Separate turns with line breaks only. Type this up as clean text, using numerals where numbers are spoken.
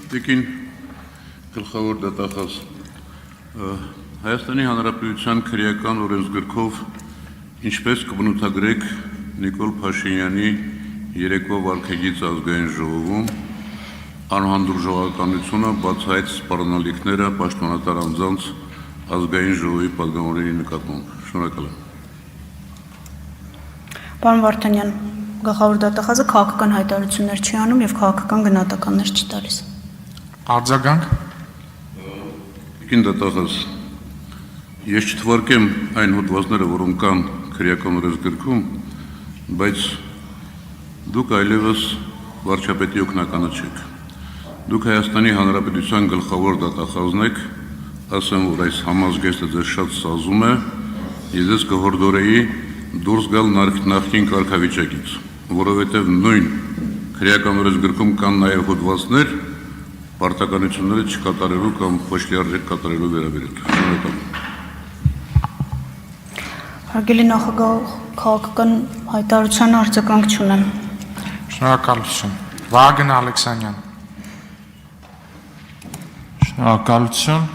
Տիկին գլխավոր դատախազ Հայաստանի Հանրապետության քրեական օրենսգրքով ինչպես կբնութագրեք Նիկոլ Փաշինյանի երեկվա վարքագիծ ազգային ժողովում անհանդուրժողականությունը բացահայտ սպառնալիքները պաշտոնատար անձանց ազգային ժողովի պատգամավորների նկատմամբ։ Շնորհակալ եմ։
Պարոն Վարդանյան, գլխավոր դատախազը քաղաքական հայտարարություններ չի անում եւ քաղաքական գնահատականներ չի տալիս։
Արձագանք։
Տիկին դատախազ, ես չթվարկեմ այն հոդվածները, որոնք կան քրեական օրենսգրքում, բայց դուք այլևս վարչապետի օգնականը չեք։ Դուք Հայաստանի Հանրապետության գլխավոր դատախազն եք, ասեմ, որ այս համազգեստը ձեզ շատ սազում է, ես ձեզ կհորդորեի դուրս գալ նախկին կարգավիճակից, որովհետև նույն քրեական օրենսգրքում կան նաև հոդվածներ պարտականությունները չկատարելու կամ ոչ լիարժեք կատարելու վերաբերյալ։ Շնորհակալ եմ։
Հարգելի նախագահ, քաղաքական հայտարարության արձագանք չունեմ։
Շնորհակալություն։ Վագն Ալեքսանյան։
Շնորհակալություն։